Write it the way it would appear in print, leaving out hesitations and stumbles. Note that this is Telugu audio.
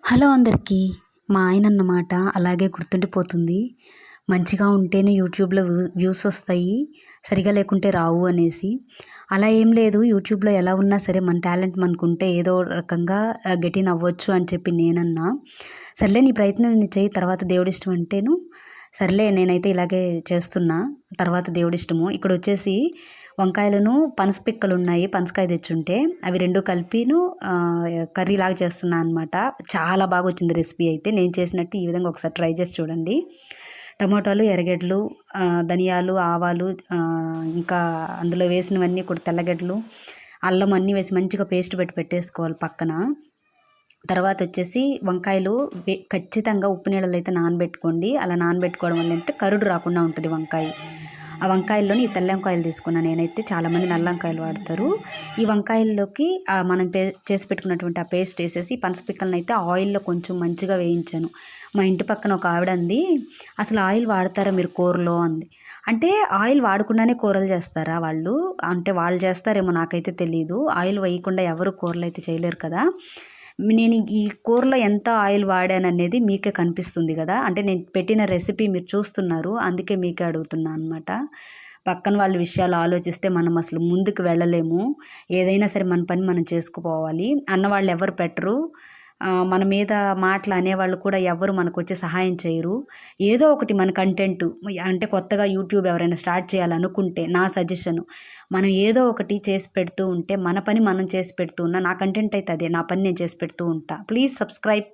హలో అందరికీ. మా ఆయనన్నమాట అలాగే గుర్తుండిపోతుంది. మంచిగా ఉంటేనే యూట్యూబ్‌లో వ్యూస్ వస్తాయి. సరిగా లేకుంటే రావు అనేసి. అలా ఏం లేదు. యూట్యూబ్‌లో ఎలా ఉన్నా సరే మన టాలెంట్ మనకుంటే ఏదో రకంగా గెట్ ఇన్ అవ్వచ్చు అని చెప్పి నేనన్నా. సర్లే నీ ప్రయత్నం నువ్వు చెయ్యి, తర్వాత దేవుడిష్టం అంటేను, సర్లే నేనైతే ఇలాగే చేస్తున్నా. తర్వాత దేవుడిష్టము. ఇక్కడొచ్చేసి వంకాయలను, పనస పిక్కలున్నాయి. పనసకాయ తెచ్చుంటే అవి 2 కలిపిను కర్రీలాగా చేస్తున్నా అనమాట. చాలా బాగొచ్చింది రెసిపీ అయితే. నేను చేసినట్టు ఈ విధంగా ఒకసారి ట్రై చేసి చూడండి. టమోటాలు, ఎర్రగడ్డలు, ధనియాలు, ఆవాలు, ఇంకా అందులో వేసినవన్నీ కూడా తెల్లగడ్డలు, అల్లం అన్నీ వేసి మంచిగా పేస్ట్ పెట్టేసుకోవాలి పక్కన. తర్వాతొచ్చేసి వంకాయలు ఖచ్చితంగా ఉప్పు నీళ్ళలో అయితే నానబెట్టుకోండి. అలా నానబెట్టుకోవడం వల్ల ఏంటంటే కరుడు రాకుండా ఉంటుంది వంకాయ. ఆ వంకాయల్లోని ఈ తెల్ల వంకాయలు తీసుకున్నా నేనైతే. చాలామంది నల్ల వంకాయలు వాడతారు. ఈ వంకాయల్లోకి మనం చేసి పెట్టుకున్నటువంటి ఆ పేస్ట్ వేసేసి పనస పిక్కలనైతే ఆయిల్‌లో కొంచెం మంచిగా వేయించాను. మా ఇంటి పక్కన ఒక ఆవిడ అంది, "అసలు ఆయిల్ వాడతారా మీరు కూరలో?" అంది. అంటే ఆయిల్ వాడకుండానే కూరలు చేస్తారా వాళ్ళు? అంటే వాళ్ళు చేస్తారేమో, నాకైతే తెలీదు. ఆయిల్ వేయకుండా ఎవరు కూరలైతే చేయలేరు కదా! నేను ఈ కూరలో ఎంత ఆయిల్ వాడాననేది మీకే కనిపిస్తుంది కదా! అంటే నేను పెట్టిన రెసిపీ మీరు చూస్తున్నారు. అందుకే మీకే అడుగుతున్నా అనమాట. పక్కన వాళ్ళ విషయాలు ఆలోచిస్తే మనం అసలు ముందుకు వెళ్ళలేము. ఏదైనా సరే మన పని మనం చేసుకుపోవాలి. అన్నవాళ్ళు ఎవరు పెట్టరు. మన మీద మాటలు అనేవాళ్ళు కూడా ఎవ్వరు మనకొచ్చి సహాయం చేయరు. ఏదో ఒకటి మన కంటెంటు అంటే కొత్తగా యూట్యూబ్ ఎవరైనా స్టార్ట్ చేయాలనుకుంటే నా సజెషను, మనం ఏదో ఒకటి చేసి పెడుతూ ఉంటే మన పని మనం చేసి పెడుతూ ఉన్నా, నా కంటెంట్ అయితే అదే. నా పని నేను చేసి పెడుతూ ఉంటా. Please subscribe.